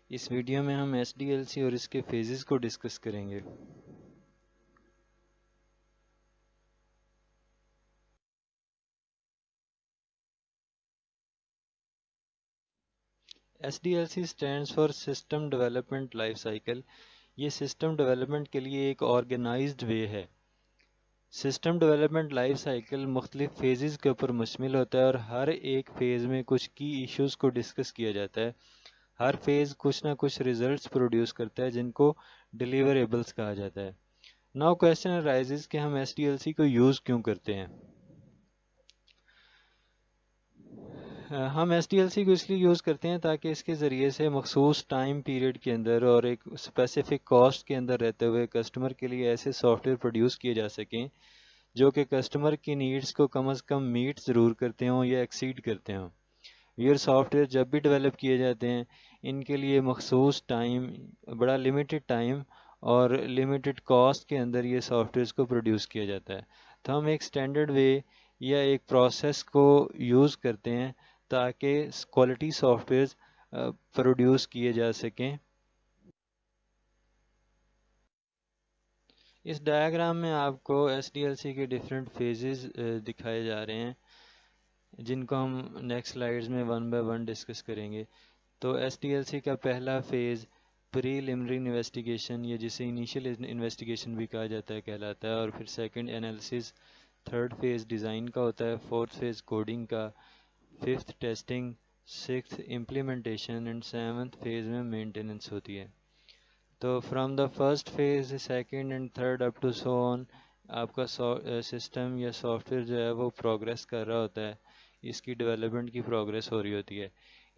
اس video میں ہم S D L سی اور اس کے فیزز کو ڈسکس کریں گے۔ S D L C stands for system development life cycle. یہ سسٹم ڈیولپمنٹ کے لیے ایک آرگنائزڈ وے ہے۔ سسٹم ڈیولپمنٹ لائف سائیکل مختلف فیزز کے اوپر مشتمل ہوتا ہے اور ہر ایک فیز میں کچھ کی ایشوز کو ڈسکس کیا جاتا ہے۔ ہر فیز کچھ نہ کچھ ریزلٹس پروڈیوس کرتا ہے جن کو ڈیلیوریبلس کہا جاتا ہے۔ ناؤ کویسچن ارائزز کہ ہم ایس ڈی ایل سی کو یوز کیوں کرتے ہیں؟ ہم ایس ڈی ایل سی کو اس لیے یوز کرتے ہیں تاکہ اس کے ذریعے سے مخصوص ٹائم پیریڈ کے اندر اور ایک اسپیسیفک کاسٹ کے اندر رہتے ہوئے کسٹمر کے لیے ایسے سافٹ ویئر پروڈیوس کیے جا سکیں جو کہ کسٹمر کی نیڈز کو کم از کم میٹ ضرور کرتے ہوں یا ایکسیڈ کرتے ہوں۔ یہ سافٹ ویئر جب بھی ڈیولپ کیے جاتے ہیں ان کے لیے مخصوص ٹائم، بڑا لمیٹڈ ٹائم اور لمیٹڈ کاسٹ کے اندر یہ سافٹ ویئرس کو پروڈیوس کیا جاتا ہے۔ تو ہم ایک اسٹینڈرڈ وے یا ایک پروسیس کو یوز کرتے ہیں تاکہ کوالٹی سافٹ ویئرز پروڈیوس کیے جا سکیں۔ اس ڈائیگرام میں آپ کو ایس ڈی ایل سی کے ڈیفرنٹ فیزز دکھائے جا رہے ہیں جن کو ہم نیکسٹ سلائیڈز میں ون بائی ون ڈسکس کریں گے۔ تو ایس ڈی ایل سی کا پہلا فیز پریلیمنری انویسٹیگیشن یا جسے انیشیل انویسٹیگیشن بھی کہا جاتا ہے کہلاتا ہے، اور پھر second analysis, third phase design کا ہوتا ہے، فورتھ فیز کوڈنگ کا، fifth testing, sixth implementation and seventh phase میں مینٹیننس ہوتی ہے۔ تو from the first phase, second and third up to so on آپ کا سسٹم یا سافٹ ویئر جو ہے وہ پروگریس کر رہا ہوتا ہے، اس کی ڈیولپمنٹ کی پروگریس ہو رہی ہوتی ہے۔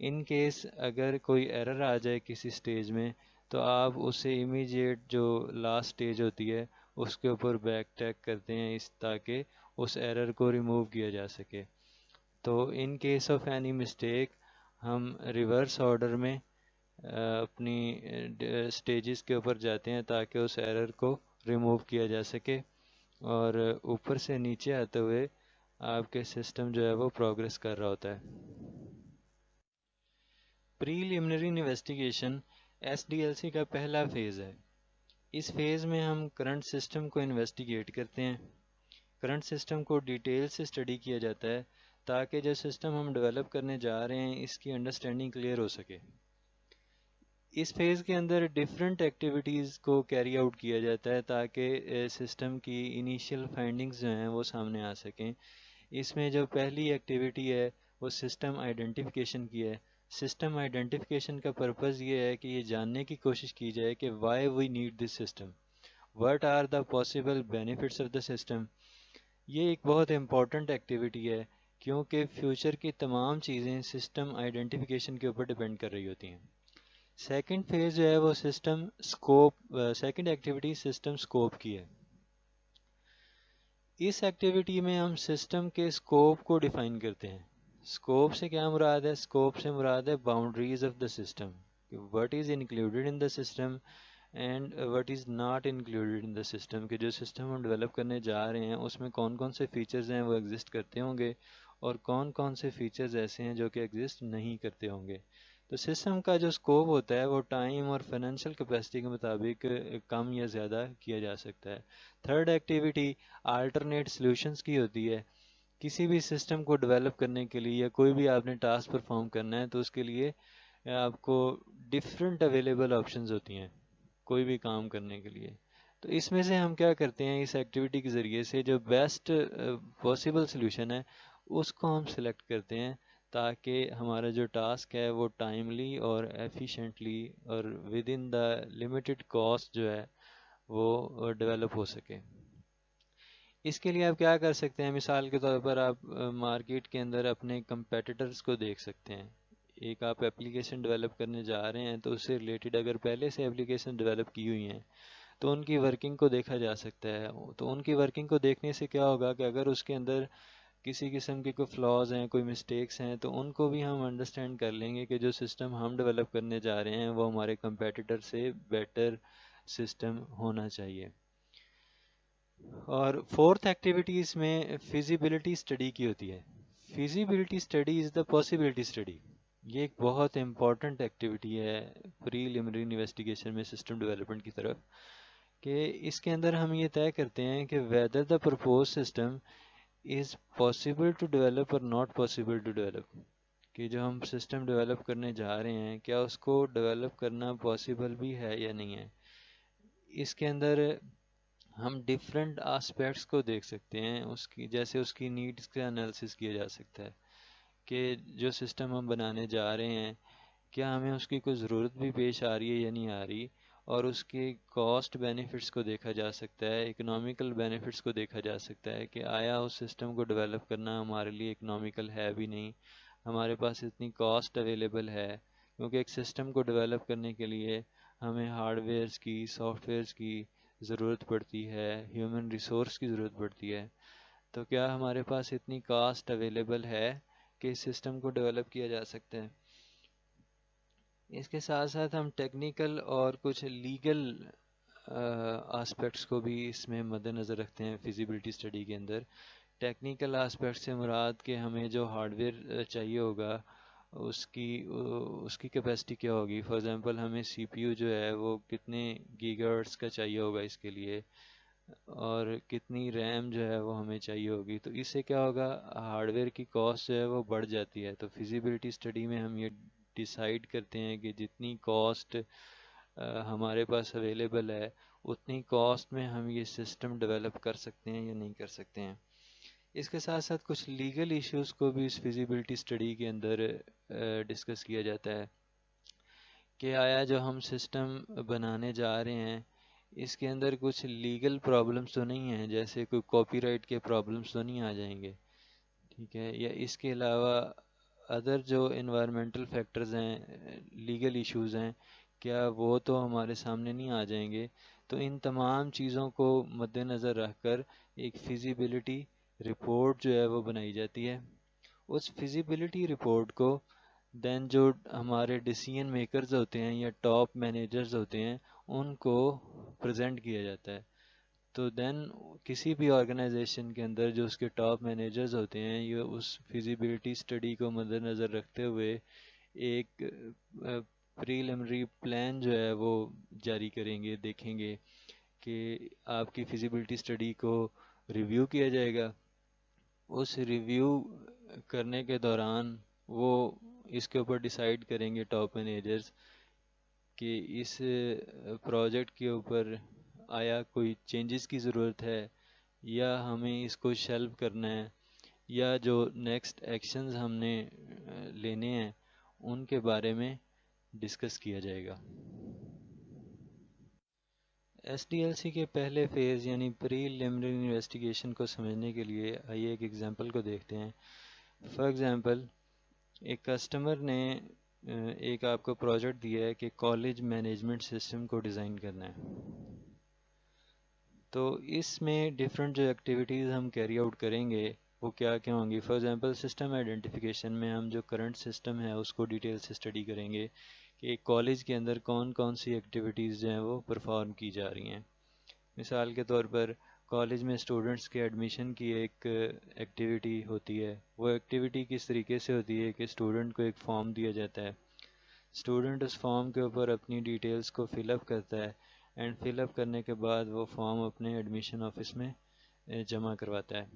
ان کیس اگر کوئی ایرر آ جائے کسی سٹیج میں تو آپ اسے امیجیٹ جو لاسٹ سٹیج ہوتی ہے اس کے اوپر بیک ٹریک کرتے ہیں اس تاکہ اس ایرر کو ریموو کیا جا سکے۔ تو in case of any mistake ہم ریورس آرڈر میں اپنی سٹیجز کے اوپر جاتے ہیں تاکہ اس ایرر کو ریموو کیا جا سکے اور اوپر سے نیچے آتے ہوئے آپ کے سسٹم جو ہے وہ پروگریس کر رہا ہوتا ہے۔ Preliminary investigation S D L C کا پہلا فیز ہے۔ اس فیز میں ہم کرنٹ سسٹم کو انویسٹیگیٹ کرتے ہیں۔ کرنٹ سسٹم کو ڈیٹیل سے اسٹڈی کیا جاتا ہے تاکہ جو سسٹم ہم ڈیولپ کرنے جا رہے ہیں اس کی انڈرسٹینڈنگ کلیئر ہو سکے۔ اس فیز کے اندر ڈیفرنٹ ایکٹیویٹیز کو کیری آؤٹ کیا جاتا ہے تاکہ سسٹم کی انیشیل فائنڈنگز جو ہیں وہ سامنے آ سکیں۔ اس میں جو پہلی ایکٹیویٹی ہے وہ سسٹم آئیڈینٹیفیکیشن کی ہے۔ سسٹم آئیڈینٹیفیکیشن کا پرپز یہ ہے کہ یہ جاننے کی کوشش کی جائے کہ why we need this system, what are the possible benefits of the system. یہ ایک بہت امپورٹنٹ ایکٹیویٹی ہے کیونکہ فیوچر کی تمام چیزیں سسٹم آئیڈینٹیفیکیشن کے اوپر ڈیپینڈ کر رہی ہوتی ہیں۔ سیکنڈ فیز جو ہے وہ system scope, second activity system scope کی ہے۔ اس ایکٹیویٹی میں ہم سسٹم کے سکوپ کو ڈیفائن کرتے ہیں۔ سکوپ سے کیا مراد ہے؟ سکوپ سے مراد ہے boundaries of the system, what is included in the system and what is not included in the system, کہ جو سسٹم ہم ڈیولپ کرنے جا رہے ہیں اس میں کون کون سے فیچرز ہیں وہ ایگزسٹ کرتے ہوں گے اور کون کون سے فیچرز ایسے ہیں جو کہ ایگزسٹ نہیں کرتے ہوں گے۔ تو سسٹم کا جو سکوپ ہوتا ہے وہ ٹائم اور فائنینشیل کیپیسٹی کے مطابق کم یا زیادہ کیا جا سکتا ہے۔ تھرڈ ایکٹیویٹی آلٹرنیٹ سلوشنز کی ہوتی ہے۔ کسی بھی سسٹم کو ڈیولپ کرنے کے لیے یا کوئی بھی آپ نے ٹاسک پرفارم کرنا ہے تو اس کے لیے آپ کو ڈفرینٹ اویلیبل آپشنز ہوتی ہیں کوئی بھی کام کرنے کے لیے۔ تو اس میں سے ہم کیا کرتے ہیں، اس ایکٹیویٹی کے ذریعے سے جو بیسٹ پاسبل سلوشن ہے اس کو ہم سلیکٹ کرتے ہیں تاکہ ہمارا جو ٹاسک ہے وہ ٹائملی اور ایفیشینٹلی اور with in the limited cost جو ہے وہ ڈیولپ ہو سکے۔ اس کے لیے آپ کیا کر سکتے ہیں؟ مثال کے طور پر آپ مارکیٹ کے اندر اپنے کمپیٹیٹرز کو دیکھ سکتے ہیں۔ ایک آپ اپلیکیشن ڈیولپ کرنے جا رہے ہیں تو اس سے ریلیٹڈ اگر پہلے سے اپلیکیشن ڈیولپ کی ہوئی ہیں تو ان کی ورکنگ کو دیکھا جا سکتا ہے۔ تو ان کی ورکنگ کو دیکھنے سے کیا ہوگا کہ اگر اس کے اندر کسی قسم کے کوئی فلاز ہیں، کوئی مسٹیکس ہیں، تو ان کو بھی ہم انڈرسٹینڈ کر لیں گے کہ جو سسٹم ہم ڈیولپ کرنے جا رہے ہیں وہ ہمارے کمپیٹیٹر سے بیٹر سسٹم ہونا چاہیے۔ اور فورتھ ایکٹیویٹیز میں فیزیبلٹی اسٹڈی کی ہوتی ہے۔ Feasibility study is the possibility study. یہ ایک بہت امپورٹنٹ ایکٹیویٹی ہے پریلیمنری انویسٹیگیشن میں سسٹم ڈیولپمنٹ کی طرف، کہ اس کے اندر ہم یہ طے کرتے ہیں کہ whether the proposed system is possible to develop or not possible to develop، کہ جو ہم سسٹم ڈیولپ کرنے جا رہے ہیں کیا اس کو ڈیولپ کرنا پاسبل بھی ہے یا نہیں ہے۔ اس کے اندر ہم ڈفرینٹ آسپیکٹس کو دیکھ سکتے ہیں، اس کی جیسے اس کی نیڈس کا انالیسس کیا جا سکتا ہے کہ جو سسٹم ہم بنانے جا رہے ہیں کیا ہمیں اس کی کوئی ضرورت بھی پیش آ رہی ہے یا نہیں آ رہی، اور اس کے کاسٹ بینیفٹس کو دیکھا جا سکتا ہے، اکنامیکل بینیفٹس کو دیکھا جا سکتا ہے کہ آیا اس سسٹم کو ڈیولپ کرنا ہمارے لیے اکنامیکل ہے بھی نہیں، ہمارے پاس اتنی کاسٹ اویلیبل ہے، کیونکہ ایک سسٹم کو ڈیولپ کرنے کے لیے ہمیں ہارڈ ویئرس کی، سافٹ ویئرس کی ضرورت پڑتی ہے، ہیومن ریسورس کی ضرورت پڑتی ہے، تو کیا ہمارے پاس اتنی کاسٹ اویلیبل ہے کہ اس سسٹم کو ڈیولپ کیا جا سکتا ہے۔ اس کے ساتھ ساتھ ہم ٹیکنیکل اور کچھ لیگل آسپیکٹس کو بھی اس میں مد نظر رکھتے ہیں فیزیبلٹی اسٹڈی کے اندر۔ ٹیکنیکل آسپیکٹ سے مراد کہ ہمیں جو ہارڈ ویئر چاہیے ہوگا اس کی کیپیسٹی کیا ہوگی، فار ایگزامپل ہمیں سی پی یو جو ہے وہ کتنے گیگا ہرٹز کا چاہیے ہوگا اس کے لیے، اور کتنی ریم جو ہے وہ ہمیں چاہیے ہوگی، تو اس سے کیا ہوگا ہارڈ ویئر کی کاسٹ جو ہے وہ بڑھ جاتی ہے۔ تو فیزیبلٹی اسٹڈی میں ہم یہ ڈیسائیڈ کرتے ہیں کہ جتنی کاسٹ ہمارے پاس اویلیبل ہے اتنی کاسٹ میں ہم یہ سسٹم ڈیولپ کر سکتے ہیں یا نہیں کر سکتے ہیں۔ اس کے ساتھ ساتھ کچھ لیگل ایشوز کو بھی اس فیزیبلٹی اسٹڈی کے اندر ڈسکس کیا جاتا ہے کہ آیا جو ہم سسٹم بنانے جا رہے ہیں اس کے اندر کچھ لیگل پرابلمس تو نہیں ہیں، جیسے کوئی کاپی رائٹ کے پرابلمس تو نہیں آ جائیں گے، ٹھیک ہے، یا اس کے علاوہ ادر جو انوائرمنٹل فیکٹرز ہیں، لیگل ایشوز ہیں، کیا وہ تو ہمارے سامنے نہیں آ جائیں گے۔ تو ان تمام چیزوں کو مد نظر رکھ کر ایک فیزیبلٹی رپورٹ جو ہے وہ بنائی جاتی ہے۔ اس فیزیبلٹی رپورٹ کو دین جو ہمارے ڈیسیژن میکرز ہوتے ہیں یا ٹاپ مینیجرز ہوتے ہیں ان کو پریزنٹ کیا جاتا ہے۔ تو دین کسی بھی آرگنائزیشن کے اندر جو اس کے ٹاپ مینیجرز ہوتے ہیں یہ اس فیزیبلٹی اسٹڈی کو مد نظر رکھتے ہوئے ایک پریلیمنری پلان جو ہے وہ جاری کریں گے، دیکھیں گے کہ آپ کی فیزیبلٹی اسٹڈی کو ریویو کیا جائے گا۔ اس ریویو کرنے کے دوران وہ اس کے اوپر ڈیسائیڈ کریں گے ٹاپ مینیجرز کہ اس پروجیکٹ کے اوپر آیا کوئی چینجز کی ضرورت ہے یا ہمیں اس کو شیلف کرنا ہے، یا جو نیکسٹ ایکشنز ہم نے لینے ہیں ان کے بارے میں ڈسکس کیا جائے گا۔ ایس ڈی ایل سی کے پہلے فیز یعنی پریلیمنری انویسٹیگیشن کو سمجھنے کے لیے آئیے ایک ایگزامپل کو دیکھتے ہیں۔ فار ایگزامپل ایک کسٹمر نے ایک آپ کو پروجیکٹ دیا ہے کہ کالج مینجمنٹ سسٹم کو ڈیزائن کرنا ہے، تو اس میں ڈفرینٹ جو ایکٹیویٹیز ہم کیری آؤٹ کریں گے وہ کیا کیا ہوں گی۔ فار ایگزامپل سسٹم آئیڈینٹیفیکیشن میں ہم جو کرنٹ سسٹم ہے اس کو ڈیٹیل سے اسٹڈی کریں گے کہ ایک کالج کے اندر کون کون سی ایکٹیویٹیز جو ہیں وہ پرفارم کی جا رہی ہیں۔ مثال کے طور پر کالج میں اسٹوڈنٹس کے ایڈمیشن کی ایک ایکٹیویٹی ہوتی ہے، وہ ایکٹیویٹی کس طریقے سے ہوتی ہے کہ اسٹوڈنٹ کو ایک فارم دیا جاتا ہے، اسٹوڈنٹ اس فارم کے اوپر اپنی ڈیٹیلز کو فل اپ کرتا ہے، اینڈ فل اپ کرنے کے بعد وہ فارم اپنے ایڈمیشن آفس میں جمع کرواتا ہے۔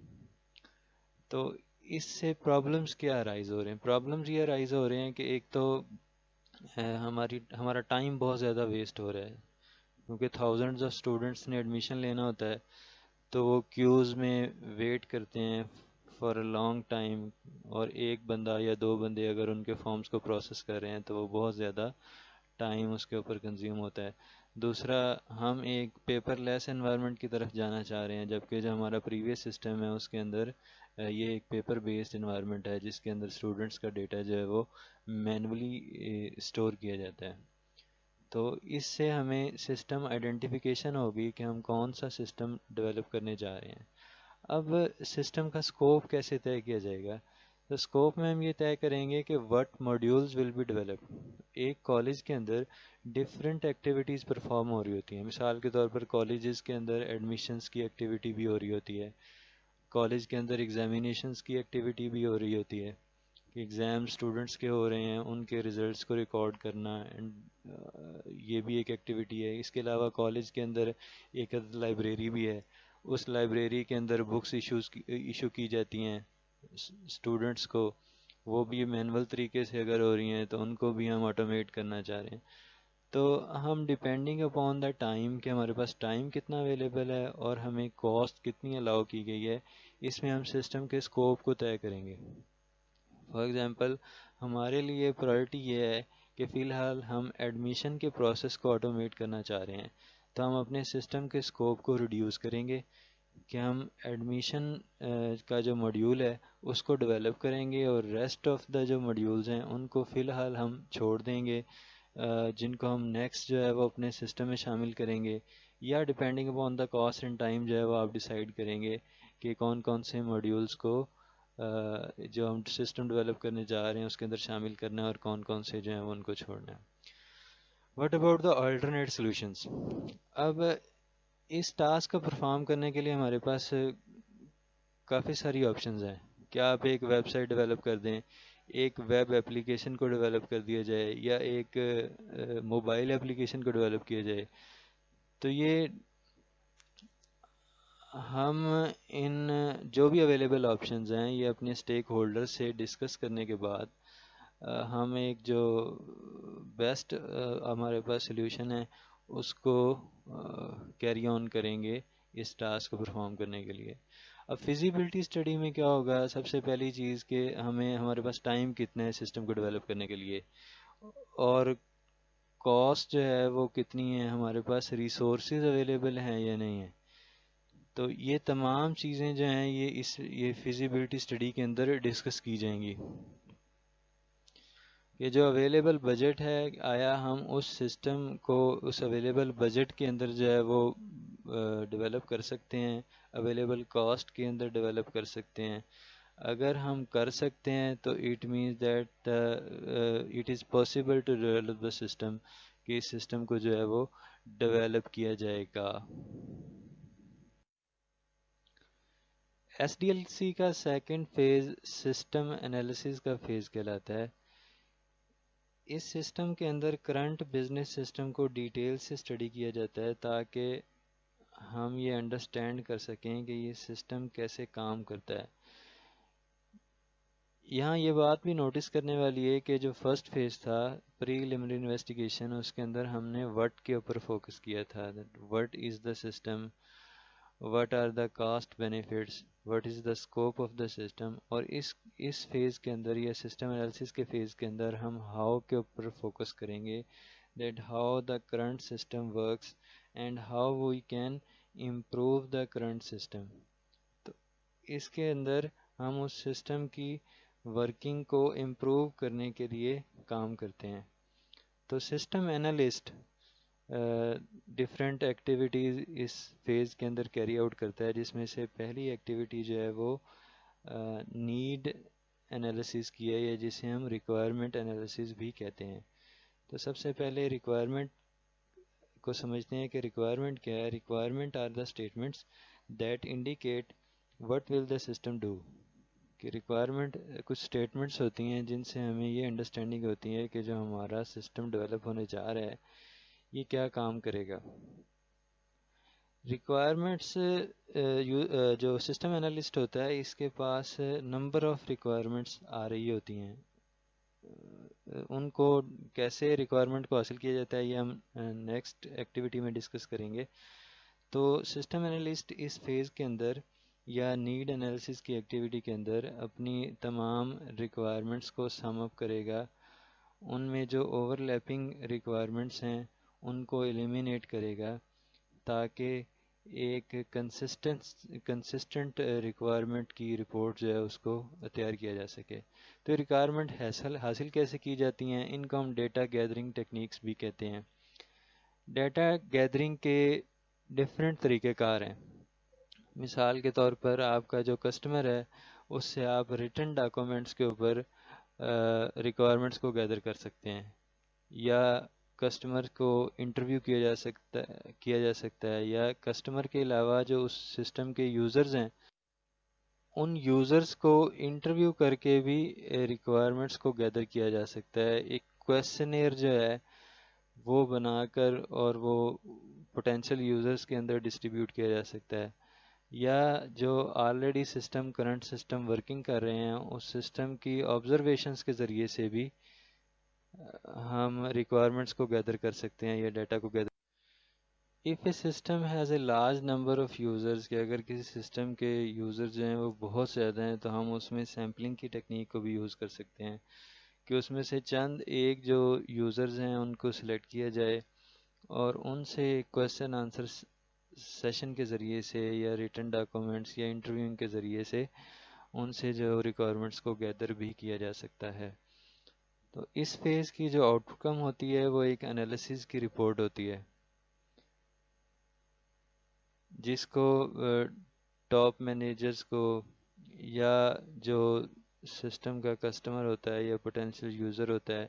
تو اس سے پرابلمس کیا ارائز ہو رہے ہیں؟ پرابلمس یہ ارائز ہو رہے ہیں کہ ایک تو ہمارا ٹائم بہت زیادہ ویسٹ ہو رہا ہے، کیونکہ تھاؤزنڈز آف اسٹوڈنٹس نے ایڈمیشن لینا ہوتا ہے، تو وہ کیوز میں ویٹ کرتے ہیں فار اے لانگ ٹائم، اور ایک بندہ یا دو بندے اگر ان کے فارمز کو پروسیس کر رہے ہیں تو وہ بہت زیادہ ٹائم اس کے اوپر کنزیوم ہوتا ہے۔ دوسرا، ہم ایک پیپر لیس انوائرمنٹ کی طرف جانا چاہ رہے ہیں، جبکہ جو ہمارا پریویس سسٹم ہے اس کے اندر یہ ایک پیپر بیسڈ انوائرمنٹ ہے جس کے اندر اسٹوڈنٹس کا ڈیٹا جو ہے وہ مینولی اسٹور کیا جاتا ہے۔ تو اس سے ہمیں سسٹم آئیڈینٹیفیکیشن ہوگی کہ ہم کون سا سسٹم ڈیولپ کرنے جا رہے ہیں۔ اب سسٹم کا اسکوپ کیسے طے کیا جائے گا؟ تو اسکوپ میں ہم یہ طے کریں گے کہ what modules will be develop. ایک کالج کے اندر ڈفرینٹ ایکٹیویٹیز پرفارم ہو رہی ہوتی ہیں، مثال کے طور پر کالجز کے اندر ایڈمیشنز کی ایکٹیویٹی بھی ہو رہی ہوتی ہے، کالج کے اندر ایگزامینیشنز کی ایکٹیویٹی بھی ہو رہی ہوتی ہے، کہ ایگزام اسٹوڈنٹس کے ہو رہے ہیں ان کے ریزلٹس کو ریکارڈ کرنا، اینڈ یہ بھی ایک ایکٹیویٹی ہے. اس کے علاوہ کالج کے اندر ایک لائبریری بھی ہے، اس لائبریری کے اندر بکس ایشو کی جاتی ہیں اسٹوڈنٹس کو، وہ بھی مینول طریقے سے اگر ہو رہی ہیں تو ان کو بھی ہم آٹومیٹ کرنا چاہ رہے ہیں. تو ہم ڈپینڈنگ اپون دا ٹائم کہ ہمارے پاس ٹائم کتنا اویلیبل ہے اور ہمیں کاسٹ کتنی الاؤ کی گئی ہے، اس میں ہم سسٹم کے اسکوپ کو طے کریں گے. فار ایگزامپل ہمارے لیے پرائرٹی یہ ہے کہ فی الحال ہم ایڈمیشن کے پروسیس کو آٹومیٹ کرنا چاہ رہے ہیں، تو ہم اپنے سسٹم کے اسکوپ کو ریڈیوس کریں گے کہ ہم ایڈمیشن کا جو ماڈیول ہے اس کو ڈیولپ کریں گے، اور ریسٹ آف دا جو ماڈیولز ہیں ان کو فی الحال ہم چھوڑ دیں گے، جن کو ہم نیکسٹ جو ہے وہ اپنے سسٹم میں شامل کریں گے، یا depending upon the cost and time جو ہے وہ آپ ڈیسائیڈ کریں گے کہ کون کون سے ماڈیولز کو جو ہم سسٹم ڈیولپ کرنے جا رہے ہیں اس کے اندر شامل کرنا ہے، اور کون کون سے جو ہیں وہ ان کو چھوڑنا ہے. What about the alternate solutions? اب اس ٹاسک کو پرفارم کرنے کے لیے ہمارے پاس کافی ساری آپشنز ہیں. کیا آپ ایک ویب سائٹ ڈیولپ کر دیں، ایک ویب اپلیکیشن کو ڈیولپ کر دیا جائے، یا ایک موبائل اپلیکیشن کو ڈیولپ کیا جائے. تو یہ ہم ان جو بھی اویلیبل آپشنز ہیں یہ اپنے اسٹیک ہولڈر سے ڈسکس کرنے کے بعد ہم ایک جو بیسٹ ہمارے پاس سلیوشن ہے اس کو کیری آن کریں گے اس ٹاسک کو پرفارم کرنے کے لیے. اب فیزیبلٹی اسٹڈی میں کیا ہوگا؟ سب سے پہلی چیز کہ ہمارے پاس ٹائم کتنا ہے سسٹم کو ڈیولپ کرنے کے لیے، اور کاسٹ جو ہے وہ کتنی ہے، ہمارے پاس ریسورسز اویلیبل ہیں یا نہیں ہیں. تو یہ تمام چیزیں جو ہیں یہ فیزیبلٹی اسٹڈی کے اندر ڈسکس کی جائیں گی. یہ جو اویلیبل بجٹ ہے، آیا ہم اس سسٹم کو اس اویلیبل بجٹ کے اندر جو ہے وہ ڈیولپ کر سکتے ہیں، اویلیبل کاسٹ کے اندر ڈیولپ کر سکتے ہیں. اگر ہم کر سکتے ہیں تو it means that it is possible to develop the system, کہ اس سسٹم کو جو ہے وہ ڈیولپ کیا جائے گا. ایس ڈی ایل سی کا سیکنڈ فیز سسٹم انالیسز کا فیز کہلاتا ہے. اس سسٹم کے اندر کرنٹ بزنس سسٹم کو ڈیٹیل سے اسٹڈی کیا جاتا ہے تاکہ ہم یہ انڈرسٹینڈ کر سکیں کہ یہ سسٹم کیسے کام کرتا ہے. یہاں یہ بات بھی نوٹس کرنے والی ہے کہ جو فرسٹ فیز تھا پریلیمنری انویسٹیگیشن، اس کے اندر ہم نے وٹ کے اوپر فوکس کیا تھا. What is the system, what are the cost benefits, what is the scope of the system. اور اس فیز کے اندر یا سسٹم انالیسس کے فیز کے اندر ہم ہاؤ کے اوپر فوکس کریں گے، that how the current system works and how we can improve the current system. تو اس کے اندر ہم اس سسٹم کی ورکنگ کو امپروو کرنے کے لیے کام کرتے ہیں. تو سسٹم انالسٹ ڈفرینٹ ایکٹیویٹیز اس فیز کے اندر کیری آؤٹ کرتا ہے، جس میں سے پہلی ایکٹیویٹی جو ہے وہ نیڈ انالیسس کی ہے، یا جسے ہم ریکوائرمنٹ انالیسس بھی کہتے ہیں. تو سب سے پہلے ریکوائرمنٹ کو سمجھتے ہیں کہ ریکوائرمنٹ کیا ہے. Requirement are the statements that indicate what will the system do. کہ ریکوائرمنٹ کچھ اسٹیٹمنٹس ہوتی ہیں جن سے ہمیں یہ انڈرسٹینڈنگ ہوتی ہے کہ جو ہمارا سسٹم ڈیولپ ہونے جا رہا ہے یہ کیا کام کرے گا. ریکوائرمنٹس جو سسٹم انالسٹ ہوتا ہے اس کے پاس نمبر آف ریکوائرمنٹس آ رہی ہوتی ہیں. ان کو کیسے ریکوائرمنٹ کو حاصل کیا جاتا ہے یہ ہم نیکسٹ ایکٹیویٹی میں ڈسکس کریں گے. تو سسٹم انالسٹ اس فیز کے اندر یا نیڈ انالیسس کی ایکٹیویٹی کے اندر اپنی تمام ریکوائرمنٹس کو سم اپ کرے گا. ان میں جو اوور لیپنگ ریکوائرمنٹس ہیں ان کو ایلیمینیٹ کرے گا تاکہ ایک کنسسٹنٹ ریکوائرمنٹ کی رپورٹ جو ہے اس کو تیار کیا جا سکے. تو ریکوائرمنٹ حاصل کیسے کی جاتی ہیں؟ ان کو ہم ڈیٹا گیدرنگ ٹیکنیکس بھی کہتے ہیں. ڈیٹا گیدرنگ کے ڈفرینٹ طریقہ کار ہیں. مثال کے طور پر آپ کا جو کسٹمر ہے اس سے آپ ریٹن ڈاکومنٹس کے اوپر ریکوائرمنٹس کو گیدر کر سکتے ہیں، یا کسٹمر کو انٹرویو کیا جا سکتا ہے یا کسٹمر کے علاوہ جو اس سسٹم کے یوزرز ہیں ان یوزرز کو انٹرویو کر کے بھی ریکوائرمنٹس کو گیدر کیا جا سکتا ہے. ایک کویسچنیئر جو ہے وہ بنا کر اور وہ پوٹینشیل یوزرز کے اندر ڈسٹریبیوٹ کیا جا سکتا ہے. یا جو already system current system working کر رہے ہیں اس سسٹم کی آبزرویشنس کے ذریعے سے بھی ہم ریکوائرمنٹس کو گیدر کر سکتے ہیں یا ڈیٹا کو گیدر. if a system has a large number of users کہ اگر کسی سسٹم کے یوزر جو ہیں وہ بہت زیادہ ہیں تو ہم اس میں سیمپلنگ کی ٹیکنیک کو بھی یوز کر سکتے ہیں کہ اس میں سے چند ایک جو یوزرز ہیں ان کو سلیکٹ کیا جائے اور ان سے کویسچن آنسر سیشن کے ذریعے سے یا ریٹن ڈاکومنٹس یا انٹرویوئنگ کے ذریعے سے ان سے جو ریکوائرمنٹس کو گیدر بھی کیا جا سکتا ہے. تو اس فیز کی جو آؤٹ کم ہوتی ہے وہ ایک انالیسز کی رپورٹ ہوتی ہے جس کو ٹاپ مینیجرز کو یا جو سسٹم کا کسٹمر ہوتا ہے یا پوٹینشیل یوزر ہوتا ہے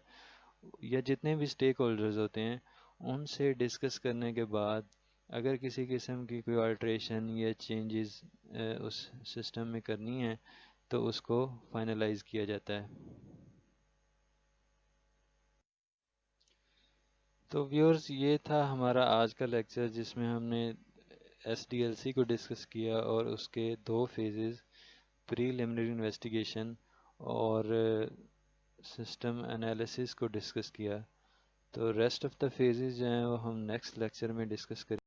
یا جتنے بھی اسٹیک ہولڈرز ہوتے ہیں ان سے ڈسکس کرنے کے بعد اگر کسی قسم کی کوئی آلٹریشن یا چینجز اس سسٹم میں کرنی ہے تو اس کو فائنلائز کیا جاتا ہے. تو ویورز یہ تھا ہمارا آج کا لیکچر جس میں ہم نے ایس ڈی ایل سی کو ڈسکس کیا اور اس کے دو فیزز پریلیمنری انویسٹیگیشن اور سسٹم انالیسس کو ڈسکس کیا. تو ریسٹ آف دا فیزز جو ہیں وہ ہم نیکسٹ لیکچر میں ڈسکس کریں.